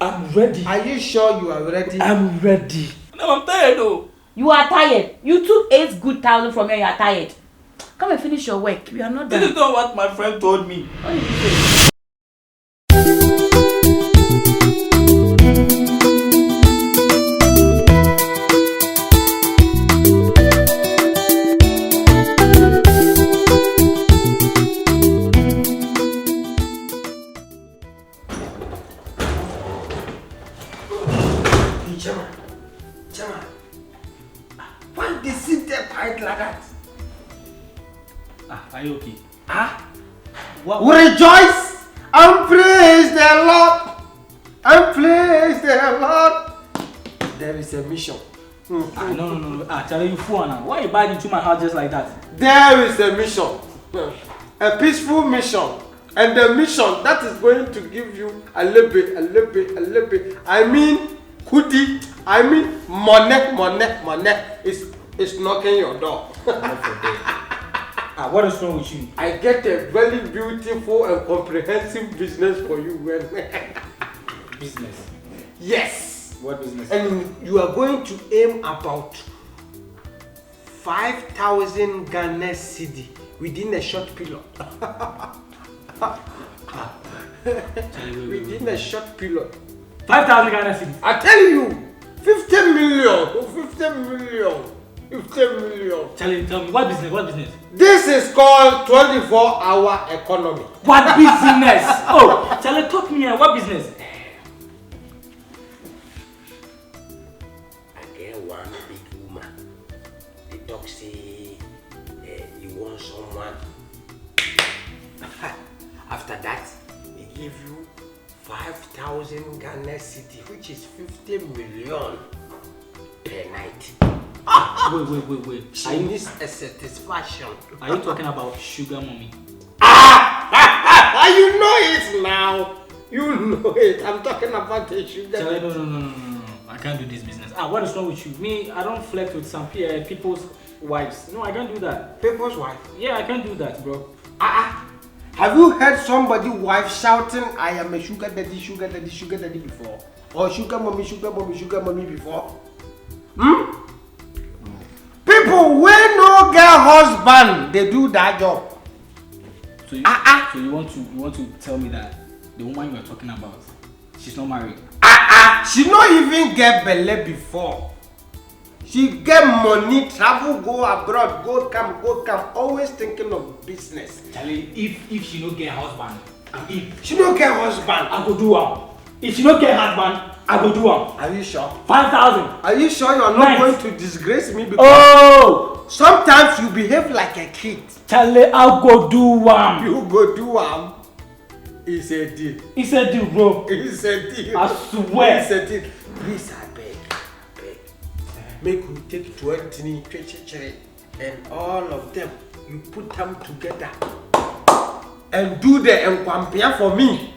I'm ready. Are you sure you are ready? I'm ready. No, I'm tired though. You are tired. You took 8 good thousand from here. You are tired. Come and finish your work. We are not done. This is not what my friend told me. What did you say? Chama, why they sit there quiet like that? Are you okay? What? Rejoice and praise the Lord. And praise the Lord. There is a mission. No. Tell you fool now. Why you bite into my heart just like that? There is a mission. A peaceful mission. And the mission that is going to give you a little bit. I mean, goodie. I mean, money. It's knocking your door. What is wrong with you? I get a very beautiful and comprehensive business for you. Business? Yes. What business? And you are going to aim about 5,000 Ghana cedi within a short period. Within a short period. 5,000 Ghana cedi. I tell you, 50 million. Charlie, tell me, what business? This is called 24-hour economy. What business? Oh, Charlie, talk me here. What business? I get one big woman. The dog say you want someone. After that, they give you 5,000 Ghana cedi, which is 50 million per night. Wait. She needs a satisfaction. Are you talking about sugar mommy? You know it now. You know it. I'm talking about the sugar. Charlie, no. I can't do this business. What is wrong with you? Me, I don't flirt with some people's wives. No, I can't do that. People's wife? Yeah, I can't do that, bro. Have you heard somebody's wife shouting, I am a sugar daddy before? Or sugar mommy before? People when no get husband, they do that job. So you want to tell me that the woman you are talking about, she's not married? She not even get belly before. She get money, travel, go abroad, go come, always thinking of business. Charlie, if she no get husband, if she no get husband, I go do am. If she no get husband, I go do am. Are you sure? 5,000. Are you sure you are not going to disgrace me? Because sometimes you behave like a kid. Charlie, I'll go do am. You go do am. It's a deal. It's a deal, bro. It's a deal. I swear. It's a deal. Please, I beg. Make you take 20 and all of them, you put them together and do the enquampia for me.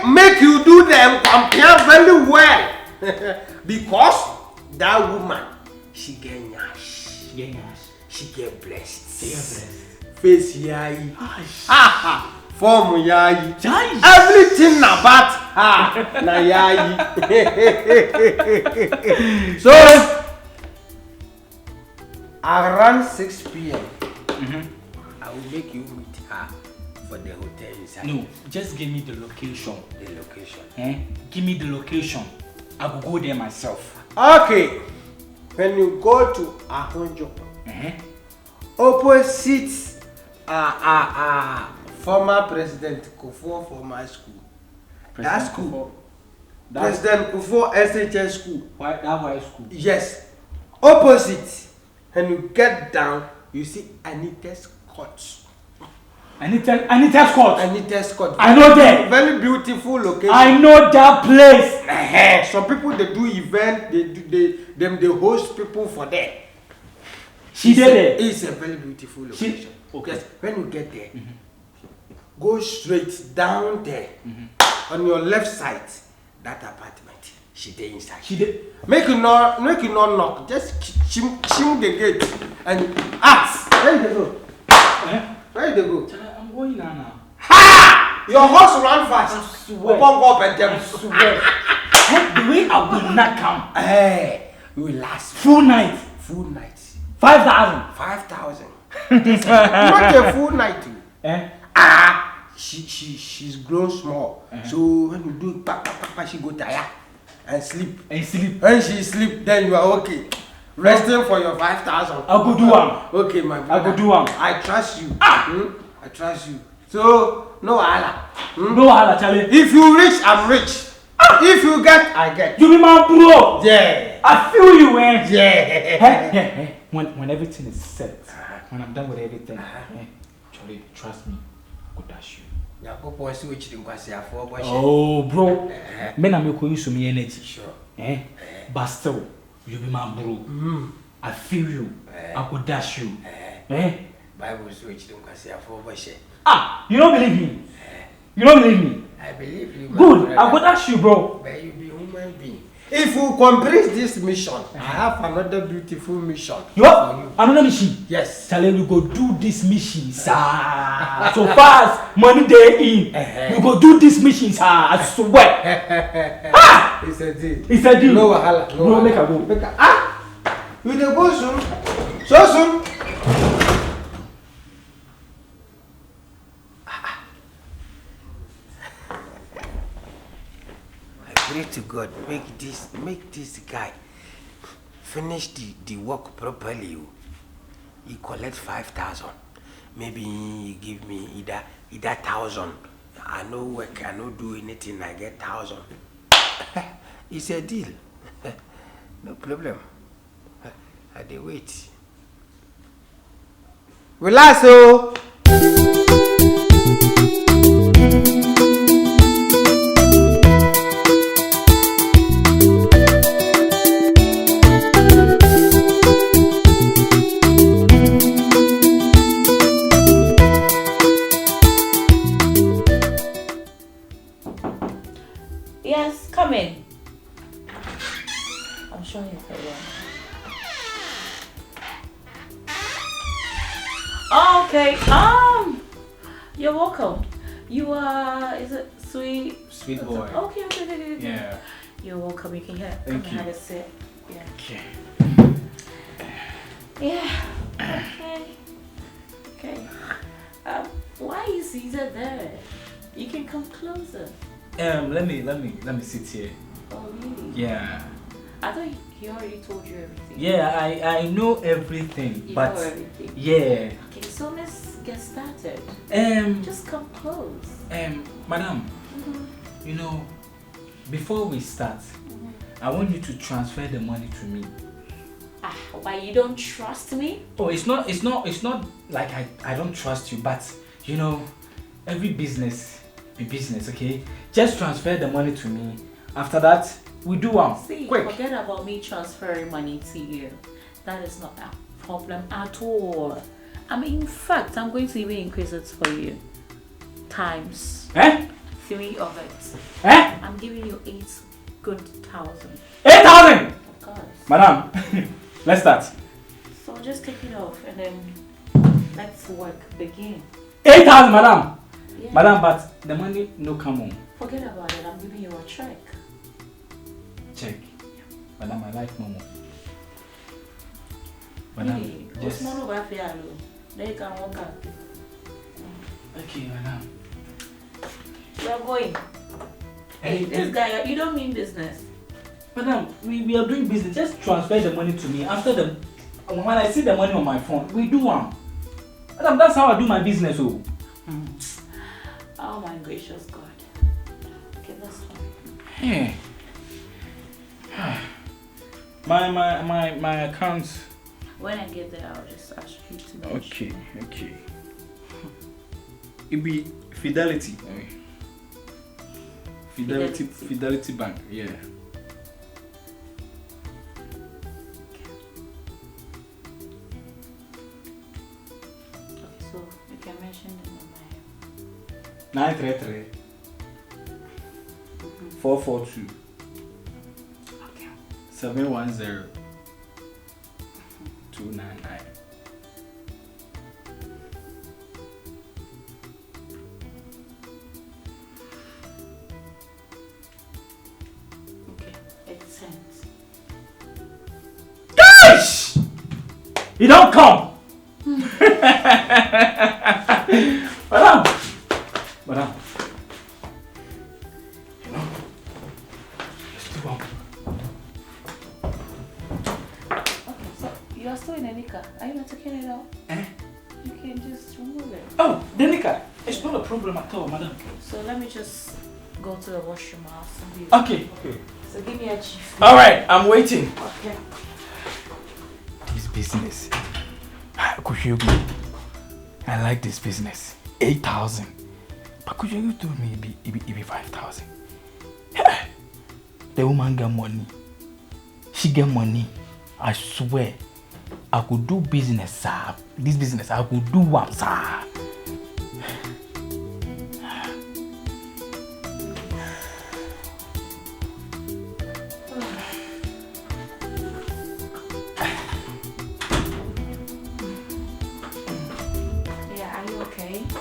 make you do the enquampia very well. Because that woman, she get nyash. She get blessed. Face yayi. Form yayi. Everything about her na yayi. So around 6 p.m. I will make you meet her for the hotel inside. No, just give me the location. The location. Give me the location. I will go there myself. Okay. When you go to Ahonjo, opposite former President Kufuor former school. That school. President Kufuor SHS school. That high school? Yes. Opposite. When you get down, you see Anita's court. Anita's court? Anita's court. I know that. Very beautiful location. I know that place. Some people, they do event, they host people for there. She did it. It's a very beautiful location. Okay. Yes. When you get there, go straight down there. On your left side, that apartment. She did inside. She did. Make you not knock. Just chim the gate and ask. Where you go? Where you go? I'm going now. Ha! Your horse run fast. Swear. Pump up and them. Swear. The way I will not come. Hey, we last Full night. full night. 5,000. 5,000. Not a full night. Eh? She's grown small. So when you do pa, she go tired and sleep. And sleep. When she sleep, then you are okay. Resting for your 5,000. I'll go do one. Okay, my brother. I'll go do one. I trust you. I trust you. So no wahala. No wahala, Charlie. If you rich, I'm rich. If you get, I get. You be my bro. Yeah. I feel you, man. Yeah. When everything is set, when I'm done with everything, Charlie, trust me, I'll go dash you. Oh, bro. Men are making use of me energy. Sure. But still, you be my bro. I feel you. I could dash you. Bible switch them because You don't believe me? You don't believe me? I believe you. Good. I could dash you, bro. But you be human being. If you complete this mission, I have another beautiful mission. You have another mission? Yes. Charlie, we go do this mission, sir. So fast, money day in. We go do this mission, sir. I swear. It's a deal. It's a deal. No wahala. No, make a go. You dey go soon. So soon. I pray to God, make this guy finish the work properly. He collect 5,000. Maybe he give me either 1,000. I no work, I no do anything, I get 1,000. It's a deal. No problem. I dey wait. Relax, oh. Yes, come in. I'm sure you're very well. Okay, you're welcome. You are, is it sweet? Sweet boy. Okay. Yeah. You're welcome. You can come Thank and you. have a sit. Yeah. Okay. Yeah. Okay. Why are you seated there? You can come closer. Let me sit here. Oh really? Yeah. I thought he already told you everything. Yeah, I know everything. You but know everything. yeah. Okay, so let's get started. Just come close. Madam, you know, before we start, I want you to transfer the money to me. Why you don't trust me? Oh, it's not like I don't trust you, but you know, every business be business, okay? Just transfer the money to me. After that, we do one. See, quick. forget about me transferring money to you. That is not a problem at all. In fact, I'm going to even increase it for you. Times 3 of it. I'm giving you 8,000. 8,000! Of course. Madam, let's start. So just take it off and then let's work. Begin. 8,000, madam! Yeah. Madam, but the money no come on. Forget about it. I'm giving you a check. Check. Madam, I like Momo. Madam, Really? just... What's more about fair? They can walk out. Okay, madam. We are going. Hey, this guy, you don't mean business. Madam, we are doing business. Just transfer the money to me. After when I see the money on my phone, we do one. Madam, that's how I do my business. Oh. Oh my gracious God. Okay, that's fine. Hey. My account. When I get there, I'll just ask you to mention. Okay. It be Fidelity. Fidelity Bank, yeah. Okay, so you can mention the number. 933 442 Okay. 710 299. You don't come. Madam. Madam. You know, it's too long. Okay, so you are still in a nika. Are you not taking it out? You can just remove it. Oh, the nika. It's not a problem at all, madam. So let me just go to the washroom. I'll send you. Okay. So give me a chief. Alright, I'm waiting. Okay. This business. I like this business. 8,000. But could you told me it be 5,000? The woman get money. She get money. I swear. I could do business, sir. This business, I could do one, sir.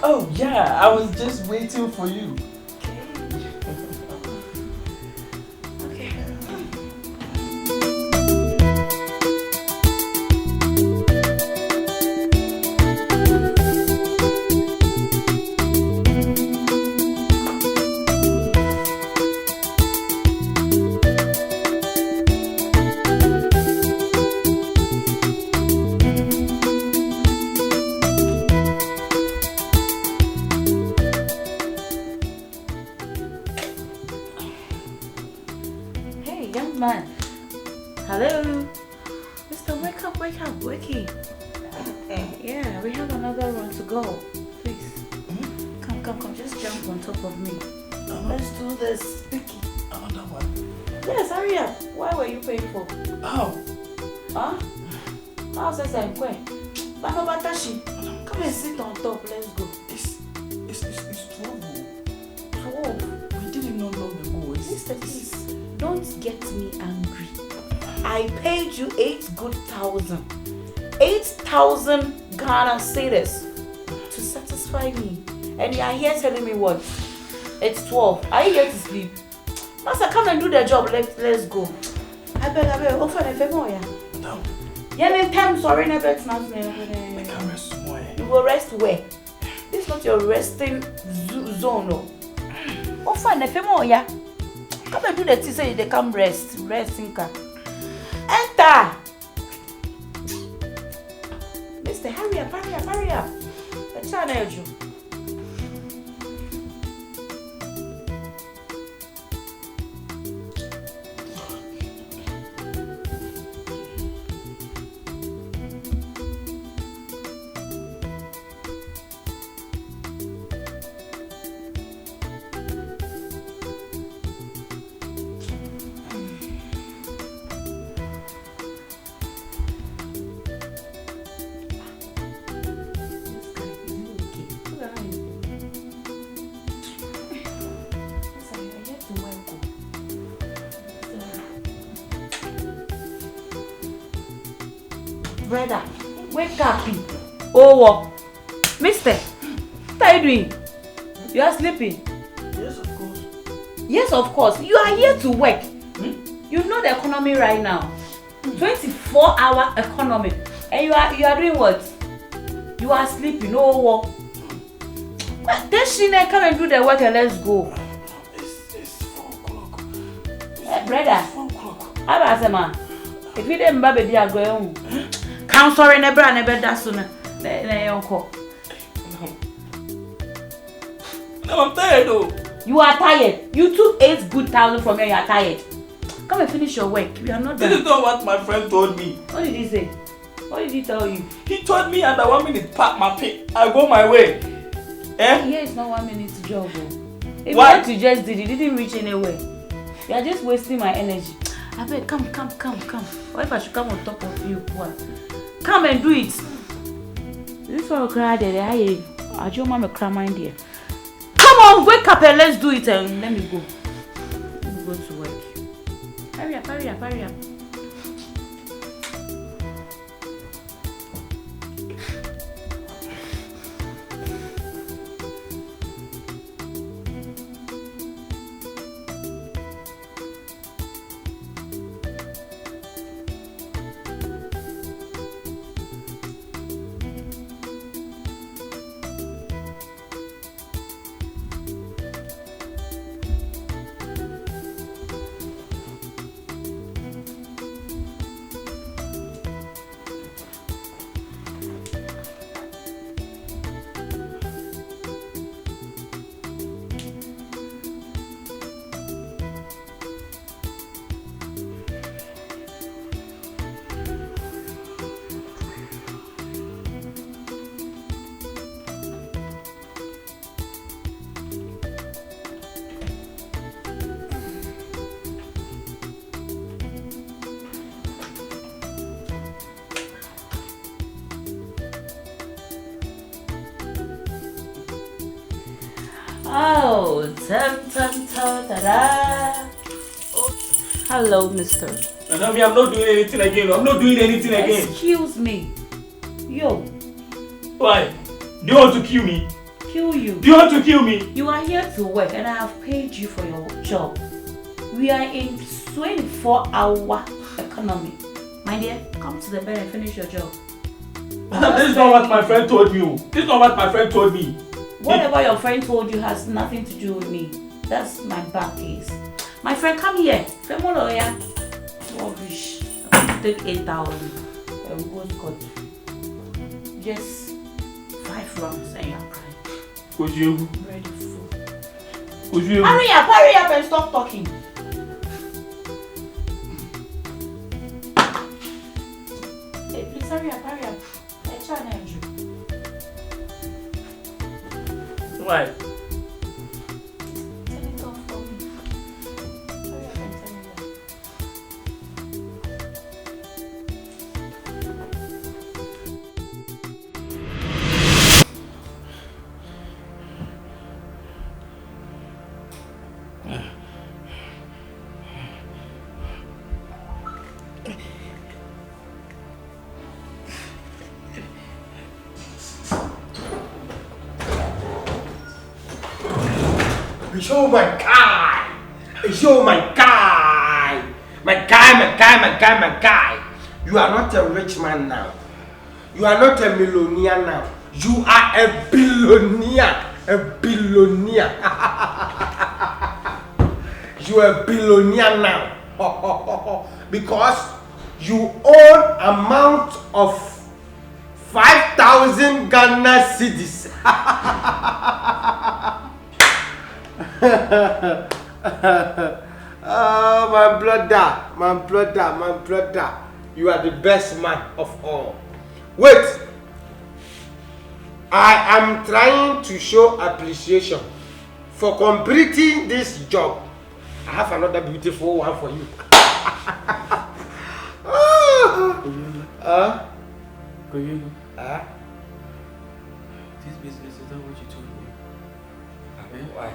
Oh yeah, I was just waiting for you. Okay. Man, hello, Mr. Wake up, wakey. Yeah, we have another run to go. Please, come, just jump on top of me. Let's do this. Another one. Yes, hurry up. Why were you paying for? Oh. Huh? How says I'm going? Batashi, come and sit on top. Let's go. It's 12. 12. We didn't know long ago. Mr. Please. Don't get me angry. I paid you 8,000 Ghana cedis to satisfy me. And you are here telling me what? It's 12. Are you here to sleep? Master, come and do the job. Let's go. I beg. Offer the favor, yeah. No. Yeah, time sorry, never not me. I can rest more. You will rest where? This is not your resting zone, no. Offer the favor, yeah. Come and do the tea so they come rest, Inka. Enter! Mister, hurry up. The channel you. Brother, wake up. Oh, Mister, what are you doing? You are sleeping? Yes, of course. Yes, of course. You are here to work. You know the economy right now. 24-hour economy. And you are doing what? You are sleeping. Oh, then she come and do the work and let's go. It's 4 o'clock. Brother, 4 o'clock. How about the man? If you didn't baby, they are going. Count sorry, never that sooner. No, I'm tired though. You are tired. You took 8,000 from me. You are tired. Come and finish your work. We are not done. This is not what my friend told me. What did he say? What did he tell you? He told me under 1 minute pack my pay. I go my way. Here it's not 1 minute job. If what you just did, it didn't reach anywhere. You are just wasting my energy. I beg, come. What if I should come on top of you? What? Come and do it. This one cry there. I just want to cry my dear. Come on, wake up and let's do it and let me go. Let me go to work. Hurry up. Oh, ta-da. Oh, hello, mister. I'm not doing anything again. I'm not doing anything again. Excuse me. Yo. Why? Do you want to kill me? Kill you. Do you want to kill me? You are here to work and I have paid you for your job. We are in 24-hour economy. My dear, come to the bed and finish your job. This is not what my friend told you. This is not what my friend told me. Whatever your friend told you has nothing to do with me. That's my back case. My friend, come here. Rubbish. Take 8,000. Just 5 rounds and you're crying. Ready for. Hurry up and stop talking. Hey, please hurry up. Let's try and you. Why? Turn it off for me. Hurry up and turn it off. Oh my guy! Oh my guy! My guy! You are not a rich man now. You are not a millionaire now. You are a billionaire. You are a billionaire now. Because you own amount of 5,000 Ghana cedis. Oh, my brother, you are the best man of all. Wait, I am trying to show appreciation for completing this job. I have another beautiful one for you. This business is not what you told me. Why?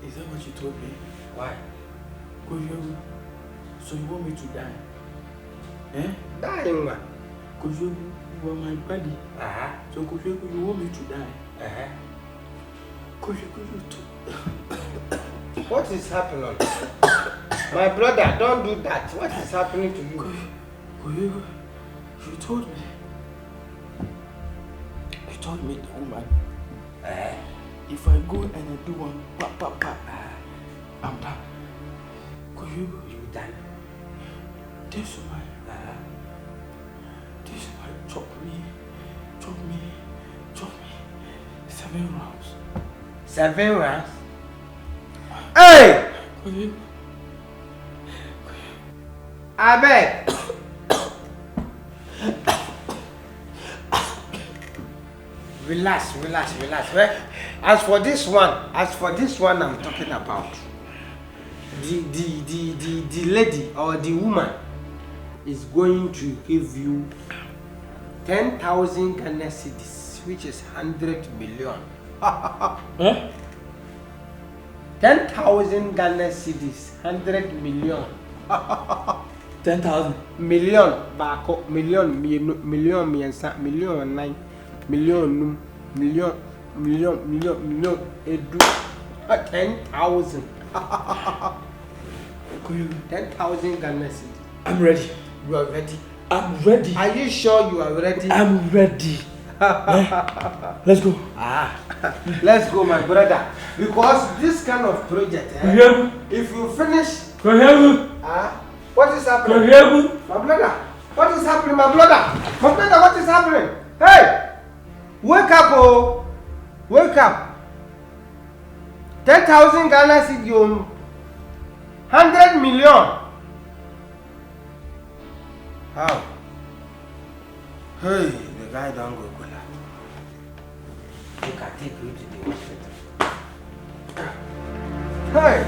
Is that what you told me? Why? So you want me to die? Dying, man. Because you are my buddy. So you want me to die? What is happening? My brother, don't do that. What is happening to you? You told me. You told me the woman. If I go and I do one, I'm done. You done. This woman chop me. 7 rounds. 7 rounds? Hey! I beg. Relax. As for this one I'm talking about. The lady or the woman is going to give you 10,000 Ghana cedis, which is 100 million. 10,000 Ghana cedis, 100 million. 10,000 million bako million edu 10,000. 10,000 Ghana cedis. I'm ready. You are ready? I'm ready. Are you sure you are ready? I'm ready. Let's go. Let's go, my brother. Because this kind of project, if you finish, what is happening? My brother, what is happening, my brother? My brother, what is happening? Hey! Wake up, oh! Wake up! 10,000 Ghana cedis, 100 million. How? Hey, the guy don't go good. You can take you to the hospital. Hey!